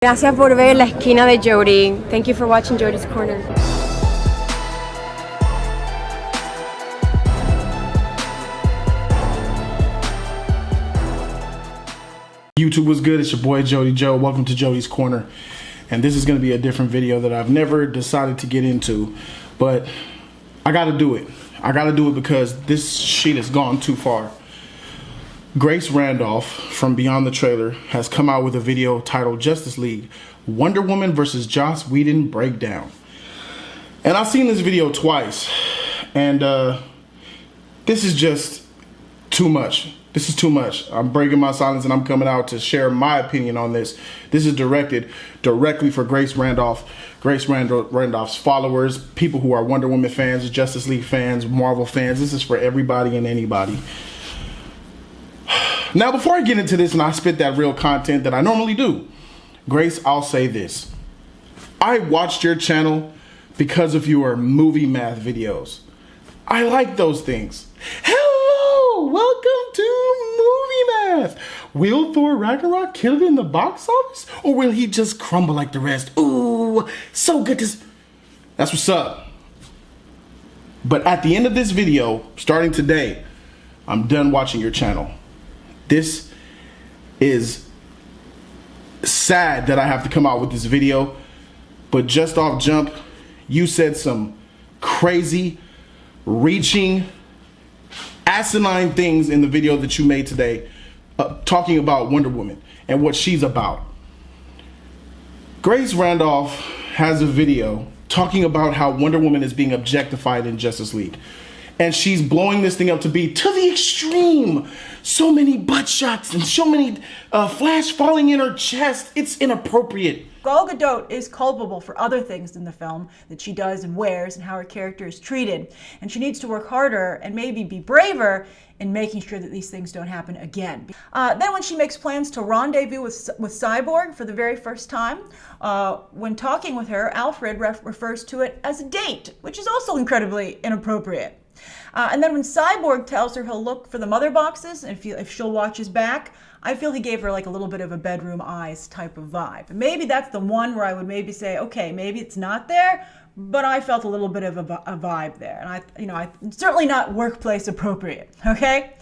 Gracias por ver la esquina de Jody. Thank you for watching Jody's Corner. YouTube was good. It's your boy Jody Joe. Welcome to Jody's Corner. And this is going to be a different video that I've never decided to get into, but I got to do it. I got to do it because this shit has gone too far. Grace Randolph from Beyond the Trailer has come out with a video titled Justice League, Wonder Woman versus Joss Whedon Breakdown. And I've seen this video twice, and this is just too much. This is too much. I'm breaking my silence and I'm coming out to share my opinion on this. This is directed directly for Grace Randolph, Randolph's followers, people who are Wonder Woman fans, Justice League fans, Marvel fans. This is for everybody and anybody. Now, before I get into this and I spit that real content that I normally do, Grace, I'll say this. I watched your channel because of your movie math videos. I like those things. Hello, welcome to Movie Math. Will Thor Ragnarok kill it in the box office? Or will he just crumble like the rest? Ooh, so good to... That's what's up. But at the end of this video, starting today, I'm done watching your channel. This is sad that I have to come out with this video, but just off jump, you said some crazy, reaching, asinine things in the video that you made today, talking about Wonder Woman and what she's about. Grace Randolph has a video talking about how Wonder Woman is being objectified in Justice League. And she's blowing this thing up to be to the extreme. So many butt shots and so many flash falling in her chest. It's inappropriate. Gal Gadot is culpable for other things in the film that she does and wears and how her character is treated. And she needs to work harder and maybe be braver in making sure that these things don't happen again. Then when she makes plans to rendezvous with Cyborg for the very first time, when talking with her, Alfred refers to it as a date, which is also incredibly inappropriate. And then when Cyborg tells her he'll look for the mother boxes and if she'll watch his back, I feel he gave her like a little bit of a bedroom eyes type of vibe. And maybe that's the one where I would maybe say, okay, maybe it's not there, but I felt a little bit of a vibe there. And I certainly not workplace appropriate, okay?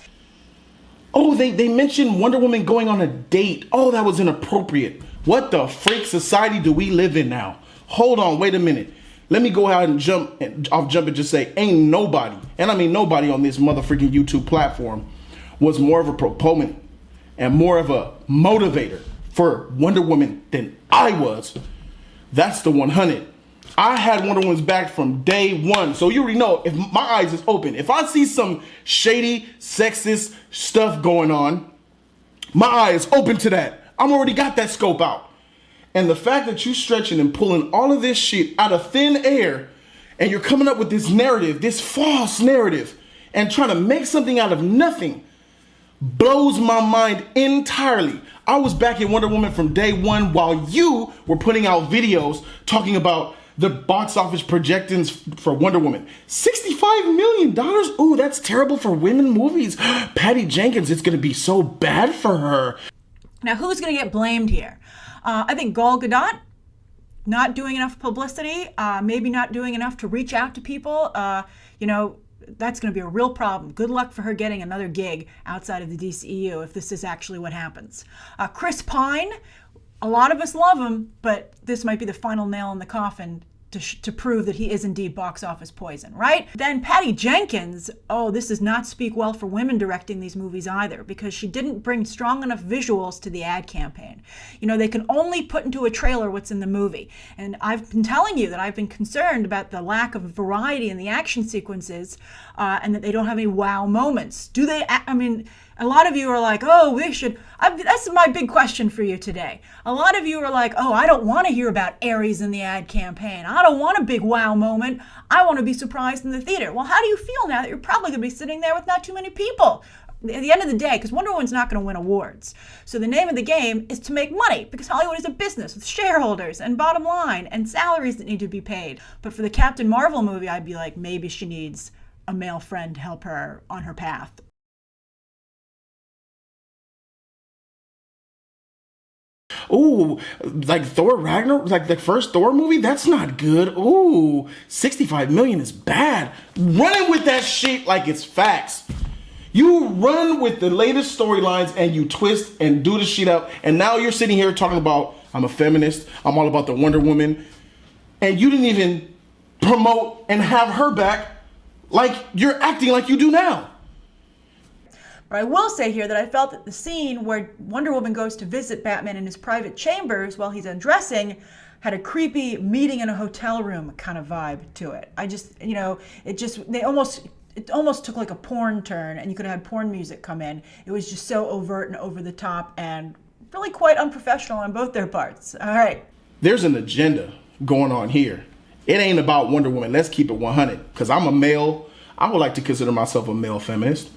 Oh, they mentioned Wonder Woman going on a date. Oh, that was inappropriate. What the freak society do we live in now? Hold on, wait a minute. Let me go out and jump and just say, ain't nobody, and I mean nobody on this motherfucking YouTube platform was more of a proponent and more of a motivator for Wonder Woman than I was. That's the 100. I had Wonder Woman's back from day one. So you already know, if my eyes is open, if I see some shady, sexist stuff going on, my eye is open to that. I'm already got that scope out. And the fact that you stretching and pulling all of this shit out of thin air and you're coming up with this narrative, this false narrative, and trying to make something out of nothing blows my mind entirely. I was back in Wonder Woman from day one while you were putting out videos talking about the box office projections for Wonder Woman. $65 million? Ooh, that's terrible for women movies. Patty Jenkins, it's going to be so bad for her. Now, who's going to get blamed here? I think Gal Gadot not doing enough publicity, maybe not doing enough to reach out to people. That's going to be a real problem. Good luck for her getting another gig outside of the DCEU if this is actually what happens. Chris Pine, a lot of us love him, but this might be the final nail in the coffin to prove that he is indeed box office poison, right? Then Patty Jenkins, oh, this does not speak well for women directing these movies either, because she didn't bring strong enough visuals to the ad campaign. You know, they can only put into a trailer what's in the movie. And I've been telling you that I've been concerned about the lack of variety in the action sequences and that they don't have any wow moments. Do they, I mean, a lot of you are like, oh, we should, that's my big question for you today. A lot of you are like, oh, I don't want to hear about Ares in the ad campaign. I don't want a big wow moment. I want to be surprised in the theater. Well, how do you feel now that you're probably going to be sitting there with not too many people? At the end of the day, because Wonder Woman's not going to win awards. So the name of the game is to make money, because Hollywood is a business with shareholders and bottom line and salaries that need to be paid. But for the Captain Marvel movie, I'd be like, maybe she needs a male friend to help her on her path. Ooh, like Thor Ragnarok, like the first Thor movie, that's not good. Ooh, 65 million is bad. Running with that shit like it's facts. You run with the latest storylines and you twist and do the shit up, and now you're sitting here talking about, I'm a feminist, I'm all about the Wonder Woman, and you didn't even promote and have her back like you're acting like you do now. But I will say here that I felt that the scene where Wonder Woman goes to visit Batman in his private chambers while he's undressing had a creepy meeting in a hotel room kind of vibe to it. I just, it almost took like a porn turn, and you could have had porn music come in. It was just so overt and over the top and really quite unprofessional on both their parts. All right. There's an agenda going on here. It ain't about Wonder Woman. Let's keep it 100. Because I'm a male. I would like to consider myself a male feminist.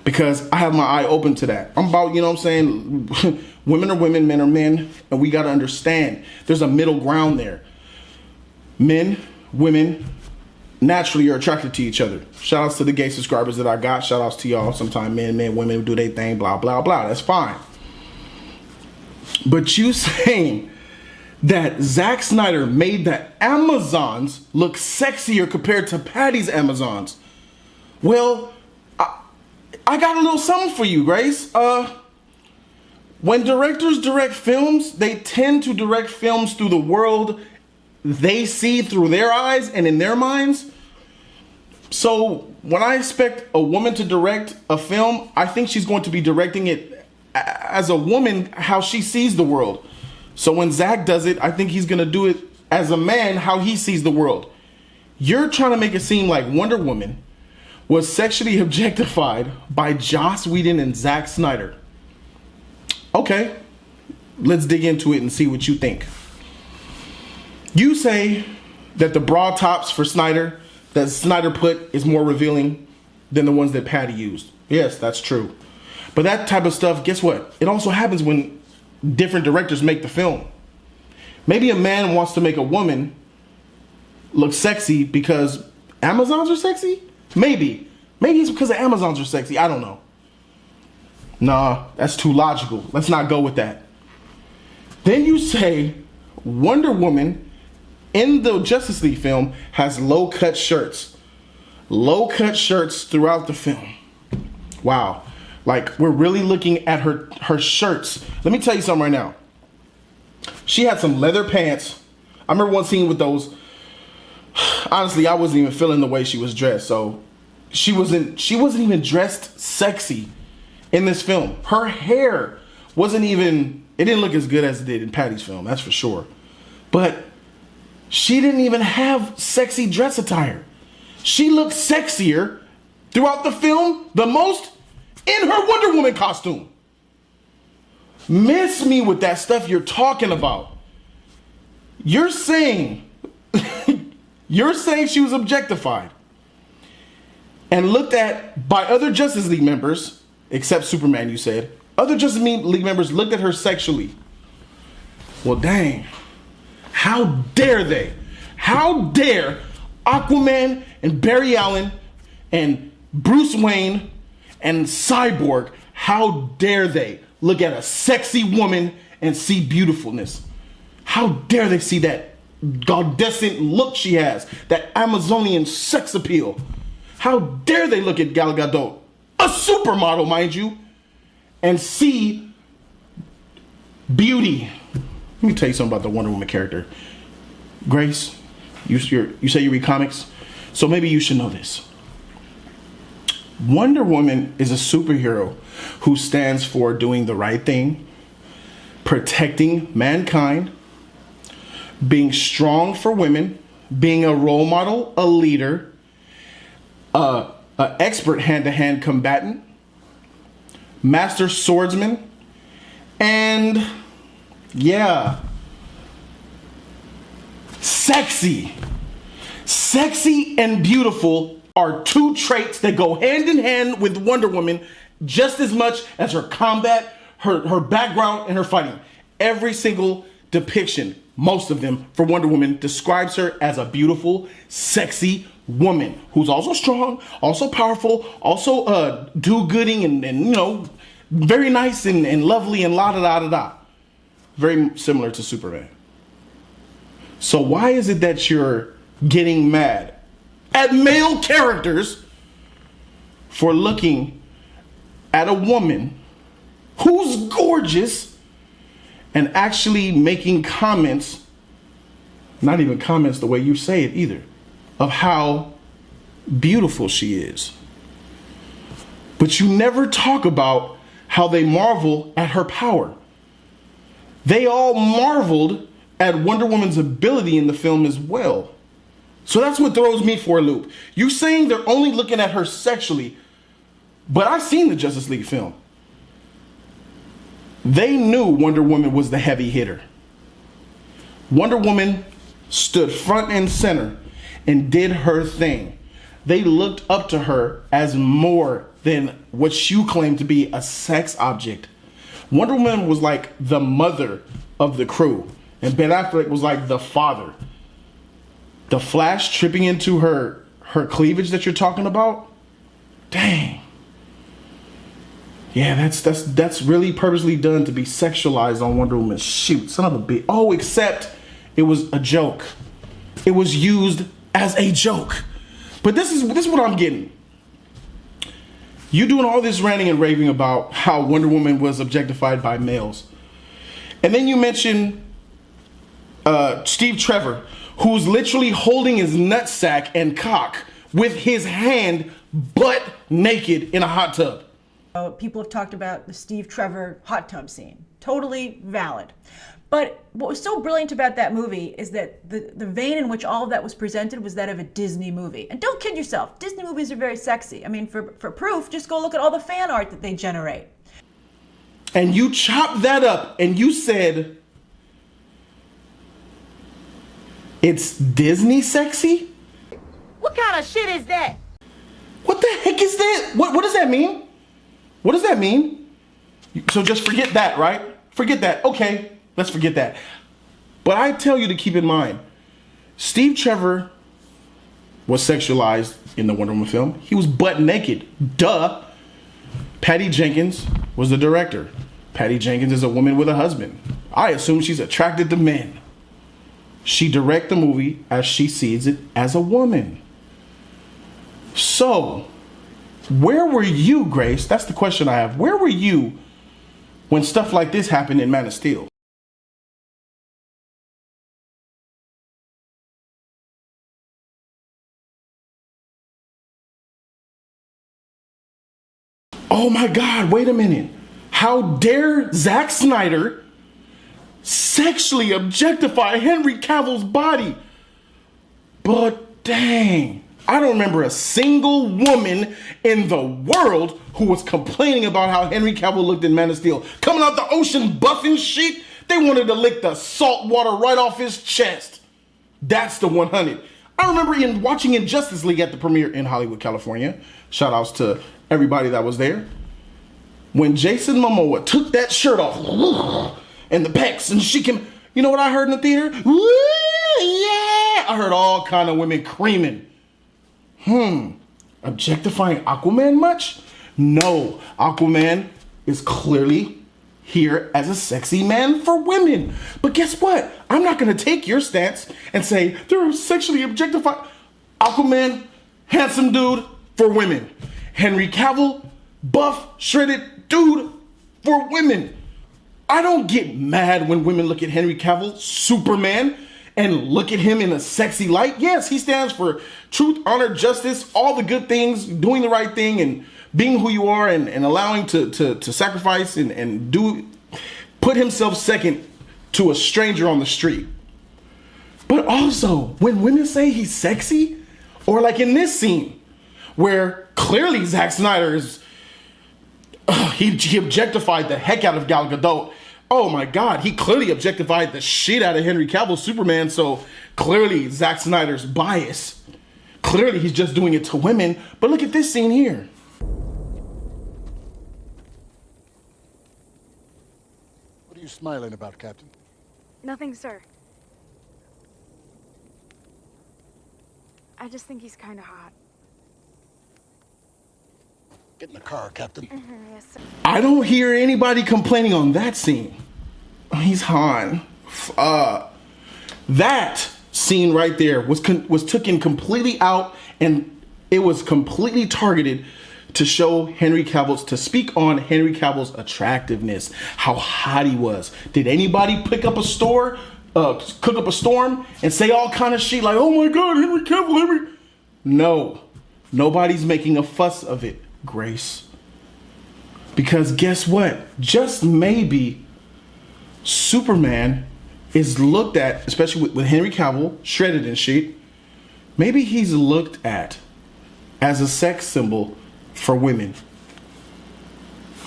Because I have my eye open to that. I'm about, women are women, men are men, and we got to understand there's a middle ground there. Men, women, naturally are attracted to each other. Shout outs to the gay subscribers that I got. Shout outs to y'all. Sometimes men, women do their thing, blah, blah, blah. That's fine. But you saying that Zack Snyder made the Amazons look sexier compared to Patty's Amazons. Well, I got a little something for you, Grace. When directors direct films, they tend to direct films through the world they see through their eyes and in their minds. So when I expect a woman to direct a film, I think she's going to be directing it as a woman, how she sees the world. So when Zack does it, I think he's going to do it as a man, how he sees the world. You're trying to make it seem like Wonder Woman was sexually objectified by Joss Whedon and Zack Snyder. Okay, let's dig into it and see what you think. You say that the bra tops for Snyder, that Snyder put, is more revealing than the ones that Patty used. Yes, that's true. But that type of stuff, guess what? It also happens when different directors make the film. Maybe a man wants to make a woman look sexy because Amazons are sexy? Maybe it's because the Amazons are sexy. I don't know. Nah, that's too logical. Let's not go with that. Then you say Wonder Woman in the Justice League film has low-cut shirts. Low-cut shirts throughout the film. Wow. Like, we're really looking at her shirts. Let me tell you something right now. She had some leather pants. I remember one scene with those. Honestly, I wasn't even feeling the way she was dressed. So she wasn't even dressed sexy in this film. Her hair wasn't even, it didn't look as good as it did in Patty's film, that's for sure. But she didn't even have sexy dress attire. She looked sexier throughout the film the most in her Wonder Woman costume. Miss me with that stuff you're talking about. You're saying she was objectified and looked at by other Justice League members, except Superman, you said. Other Justice League members looked at her sexually. Well, dang. How dare they? How dare Aquaman and Barry Allen and Bruce Wayne and Cyborg, how dare they look at a sexy woman and see beautifulness? How dare they see that goddessant look she has, that Amazonian sex appeal? How dare they look at Gal Gadot, a supermodel, mind you, and see beauty? Let me tell you something about the Wonder Woman character. Grace, you say you read comics, so maybe you should know this. Wonder Woman is a superhero who stands for doing the right thing, protecting mankind, being strong for women, being a role model, a leader, an expert hand-to-hand combatant, master swordsman, and yeah, sexy. Sexy and beautiful are two traits that go hand in hand with Wonder Woman just as much as her combat, her background, and her fighting. Every single depiction, most of them, for Wonder Woman describes her as a beautiful, sexy woman who's also strong, also powerful, also do-gooding and very nice and lovely and la-da-da-da-da. very similar to Superman. So why is it that you're getting mad at male characters for looking at a woman who's gorgeous and actually making comments, not even comments the way you say it either, of how beautiful she is? But you never talk about how they marvel at her power. They all marveled at Wonder Woman's ability in the film as well. So that's what throws me for a loop. You saying they're only looking at her sexually, but I've seen the Justice League film. They knew Wonder Woman was the heavy hitter. Wonder Woman stood front and center and did her thing. They looked up to her as more than what you claim to be a sex object. Wonder Woman was like the mother of the crew, and Ben Affleck was like the father. The Flash tripping into her cleavage that you're talking about? Dang. Yeah, that's really purposely done to be sexualized on Wonder Woman. Shoot, son of a bitch. Oh, except it was a joke. It was used as a joke. But this is what I'm getting. You doing all this ranting and raving about how Wonder Woman was objectified by males. And then you mention Steve Trevor, who's literally holding his nutsack and cock with his hand butt naked in a hot tub. People have talked about the Steve Trevor hot tub scene. Totally valid. But what was so brilliant about that movie is that the vein in which all of that was presented was that of a Disney movie. And don't kid yourself, Disney movies are very sexy. I mean, for proof, just go look at all the fan art that they generate. And you chopped that up and you said, it's Disney sexy? What kind of shit is that? What the heck is that? What does that mean? What does that mean? So just forget that, right? Forget that. Okay, let's forget that. But I tell you to keep in mind, Steve Trevor was sexualized in the Wonder Woman film. He was butt naked. Duh. Patty Jenkins was the director. Patty Jenkins is a woman with a husband. I assume she's attracted to men. She directed the movie as she sees it as a woman. So, where were you, Grace? That's the question I have. Where were you when stuff like this happened in Man of Steel? Oh my God, wait a minute. How dare Zack Snyder sexually objectify Henry Cavill's body? But dang, I don't remember a single woman in the world who was complaining about how Henry Cavill looked in Man of Steel. Coming out the ocean buffing shit, they wanted to lick the salt water right off his chest. That's the 100. I remember watching Injustice League at the premiere in Hollywood, California. Shout outs to everybody that was there. When Jason Momoa took that shirt off and the pecs and she came, you know what I heard in the theater? Woo, yeah! I heard all kind of women creaming. Objectifying Aquaman much? No, Aquaman is clearly here as a sexy man for women. But guess what? I'm not going to take your stance and say they're sexually objectifying. Aquaman, handsome dude for women. Henry Cavill, buff, shredded dude for women. I don't get mad when women look at Henry Cavill, Superman, and look at him in a sexy light. Yes, he stands for truth, honor, justice, all the good things, doing the right thing and being who you are and allowing to sacrifice and put himself second to a stranger on the street. But also, when women say he's sexy, or like in this scene, where clearly Zack Snyder is, he objectified the heck out of Gal Gadot. Oh my God, he clearly objectified the shit out of Henry Cavill, Superman, so clearly Zack Snyder's bias. Clearly he's just doing it to women, but look at this scene here. What are you smiling about, Captain? Nothing, sir. I just think he's kind of hot. Get in the car, Captain. Yes, sir. I don't hear anybody complaining on that scene. He's Han. That scene right there was taken completely out, and it was completely targeted to show to speak on Henry Cavill's attractiveness, how hot he was. Did anybody cook up a storm and say all kind of shit like, oh my God, Henry Cavill, No, nobody's making a fuss of it, Grace. Because guess what? Just maybe Superman is looked at, especially with Henry Cavill shredded and shit, maybe he's looked at as a sex symbol for women.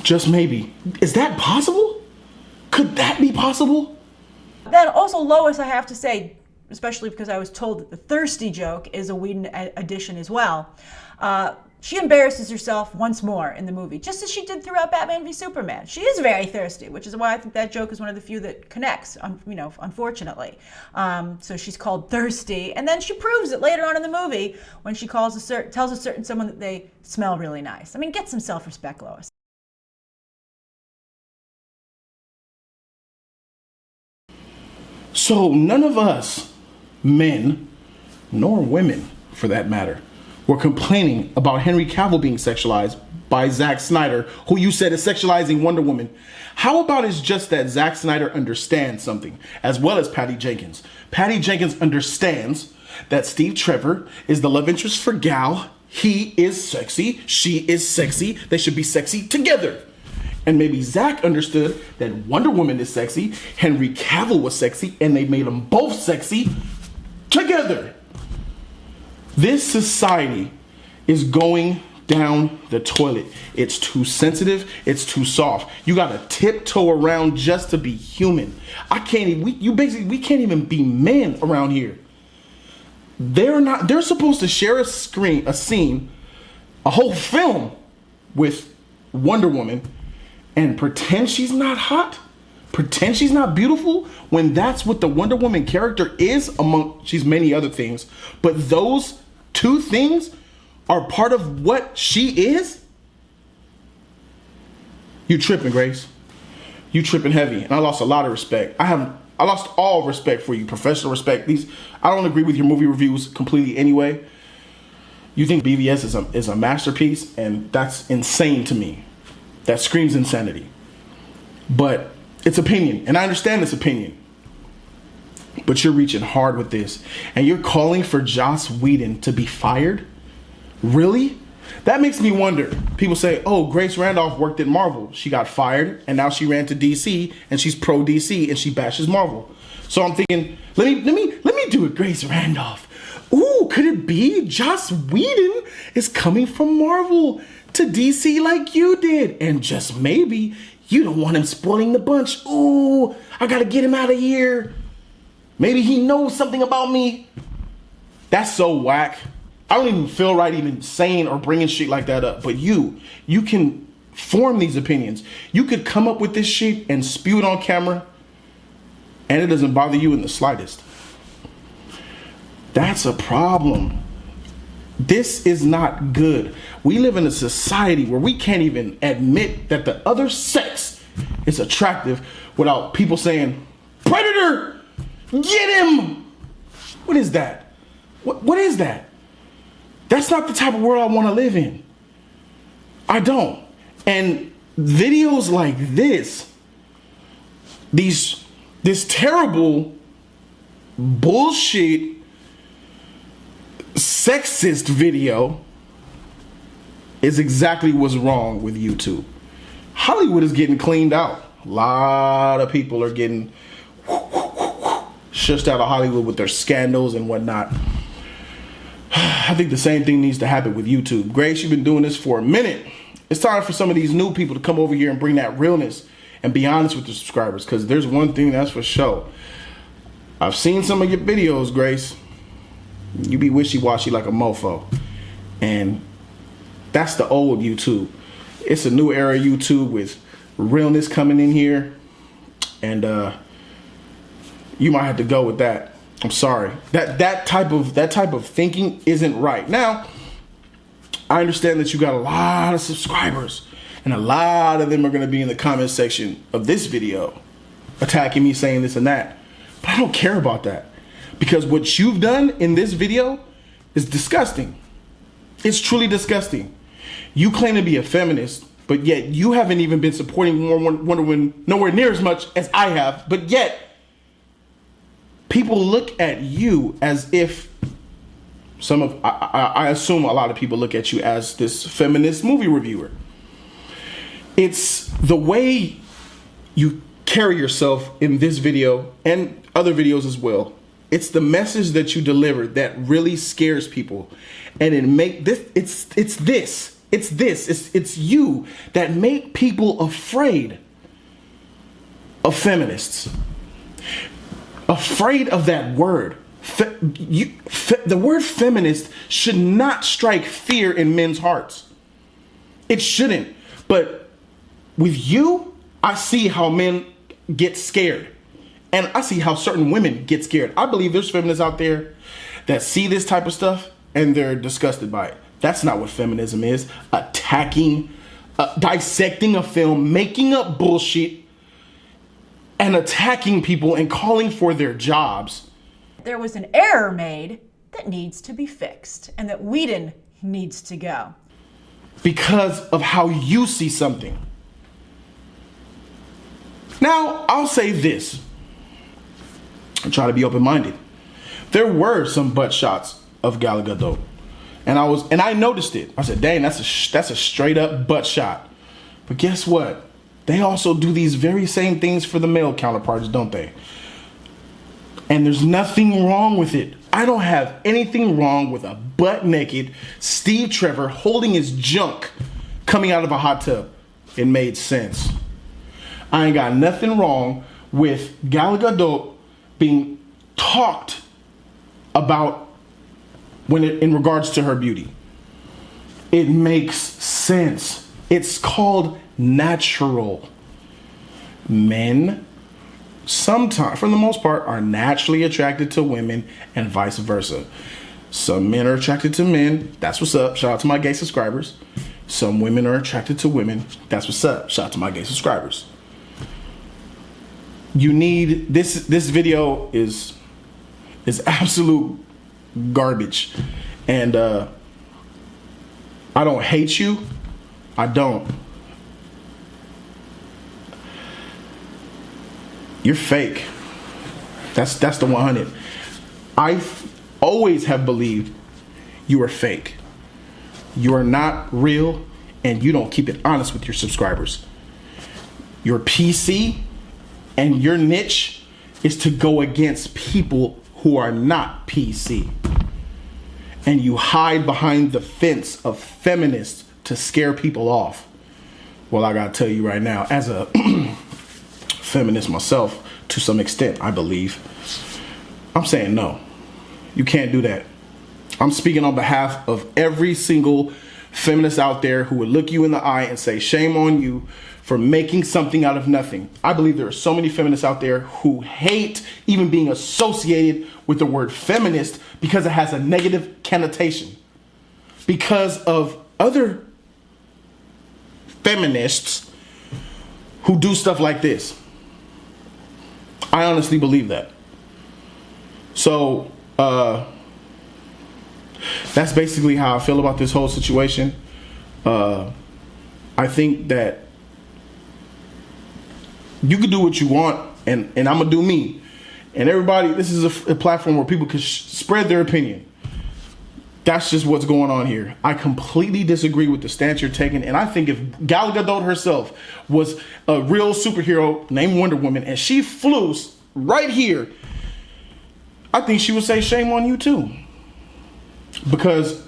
Just maybe. Is that possible? Could that be possible? Then also Lois, I have to say, especially because I was told that the thirsty joke is a Whedon addition as well. She embarrasses herself once more in the movie, just as she did throughout Batman v Superman. She is very thirsty, which is why I think that joke is one of the few that connects, unfortunately. So she's called thirsty, and then she proves it later on in the movie when she tells a certain someone that they smell really nice. I mean, get some self-respect, Lois. So none of us, men, nor women for that matter, were complaining about Henry Cavill being sexualized by Zack Snyder, who you said is sexualizing Wonder Woman. How about it's just that Zack Snyder understands something, as well as Patty Jenkins. Patty Jenkins understands that Steve Trevor is the love interest for Gal. He is sexy. She is sexy. They should be sexy together. And maybe Zack understood that Wonder Woman is sexy, Henry Cavill was sexy, and they made them both sexy together. This society is going down the toilet. It's too sensitive. It's too soft. You gotta tiptoe around just to be human. We can't even be men around here. They're supposed to share a scene, a whole film with Wonder Woman, and pretend she's not hot, pretend she's not beautiful, when that's what the Wonder Woman character is, among she's many other things. But those two things are part of what she is. You tripping, Grace. You tripping heavy. And I lost a lot of respect. I lost all respect for you, professional respect. I don't agree with your movie reviews completely anyway. You think BVS is a masterpiece, and that's insane to me. That screams insanity. But it's opinion, and I understand this opinion. But you're reaching hard with this, and you're calling for Joss Whedon to be fired? Really? That makes me wonder. People say, oh, Grace Randolph worked at Marvel. She got fired, and now she ran to DC, and she's pro DC, and she bashes Marvel. So I'm thinking, let me do it, Grace Randolph. Ooh, could it be Joss Whedon is coming from Marvel to DC like you did? And just maybe you don't want him spoiling the bunch. Ooh, I gotta get him out of here. Maybe he knows something about me. That's so whack. I don't even feel right even saying or bringing shit like that up. But you can form these opinions. You could come up with this shit and spew it on camera, and it doesn't bother you in the slightest. That's a problem. This is not good. We live in a society where we can't even admit that the other sex is attractive without people saying, predator, get him. What is that? What is that? That's not the type of world I want to live in. I don't. And videos like this terrible bullshit sexist video is exactly what's wrong with YouTube. Hollywood is getting cleaned out. A lot of people are getting shushed out of Hollywood with their scandals and whatnot. I think the same thing needs to happen with YouTube. Grace, you've been doing this for a minute. It's time for some of these new people to come over here and bring that realness and be honest with the subscribers, because there's one thing that's for sure. I've seen some of your videos, Grace. You be wishy-washy like a mofo. And that's the old YouTube. It's a new era YouTube with realness coming in here. And you might have to go with that. I'm sorry. That type of thinking isn't right. Now, I understand that you got a lot of subscribers, and a lot of them are going to be in the comment section of this video. attacking me, saying this and that. But I don't care about that. Because what you've done in this video is disgusting. It's truly disgusting. You claim to be a feminist, but yet you haven't even been supporting Wonder Woman nowhere near as much as I have. But yet, people look at you as if I assume a lot of people look at you as this feminist movie reviewer. It's the way you carry yourself in this video and other videos as well. It's the message that you deliver that really scares people. And it's you that make people afraid of feminists. Afraid of that word. The word feminist should not strike fear in men's hearts. It shouldn't. But with you, I see how men get scared. And I see how certain women get scared. I believe there's feminists out there that see this type of stuff and they're disgusted by it. That's not what feminism is. Attacking, dissecting a film, making up bullshit, and attacking people and calling for their jobs. There was an error made that needs to be fixed, and that Whedon needs to go. Because of how you see something. Now, I'll say this. I try to be open-minded. There were some butt shots of Gal Gadot, and I noticed it. I said, "Dang, that's a straight-up butt shot." But guess what? They also do these very same things for the male counterparts, don't they? And there's nothing wrong with it. I don't have anything wrong with a butt-naked Steve Trevor holding his junk coming out of a hot tub. It made sense. I ain't got nothing wrong with Gal Gadot being talked about in regards to her beauty. It makes sense. It's called natural. Men, sometimes, for the most part, are naturally attracted to women and vice versa. Some men are attracted to men. That's what's up. Shout out to my gay subscribers. Some women are attracted to women. That's what's up. Shout out to my gay subscribers. You need this video is absolute garbage. And I don't hate you. I don't. You're fake. That's the 100. I always have believed you are fake. You are not real, and you don't keep it honest with your subscribers. Your PC and your niche is to go against people who are not PC. And you hide behind the fence of feminists to scare people off. Well, I gotta tell you right now, as a feminist myself, to some extent, I believe, I'm saying no. You can't do that. I'm speaking on behalf of every single feminist out there who would look you in the eye and say, shame on you for making something out of nothing. I believe there are so many feminists out there who hate even being associated with the word feminist because it has a negative connotation. Because of other feminists who do stuff like this. I honestly believe that. So, that's basically how I feel about this whole situation. I think that you can do what you want, and I'm gonna do me. And everybody, this is a platform where people can spread their opinion. That's just what's going on here. I completely disagree with the stance you're taking, and I think if Gal Gadot herself was a real superhero named Wonder Woman and she flew right here, I think she would say shame on you too. Because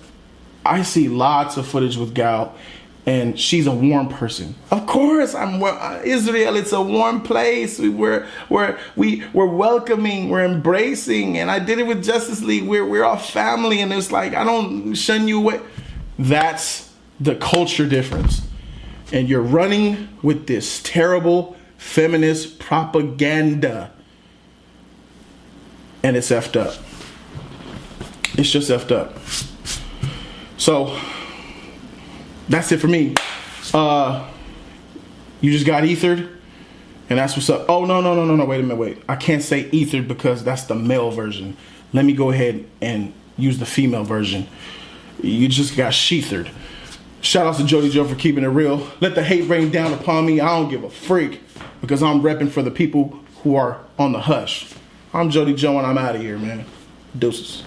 I see lots of footage with Gal, and she's a warm person. Of course, Israel. It's a warm place. We're welcoming. We're embracing. And I did it with Justice League. We're all family, and it's like I don't shun you away. That's the culture difference. And you're running with this terrible feminist propaganda, and it's effed up. It's just effed up. So that's it for me. You just got ethered, And that's what's up. Oh, no. Wait a minute, wait. I can't say ethered because that's the male version. Let me go ahead and use the female version. You just got sheathered. Shout out to Jody Joe for keeping it real. Let the hate rain down upon me. I don't give a freak because I'm repping for the people who are on the hush. I'm Jody Joe and I'm out of here, man. Deuces.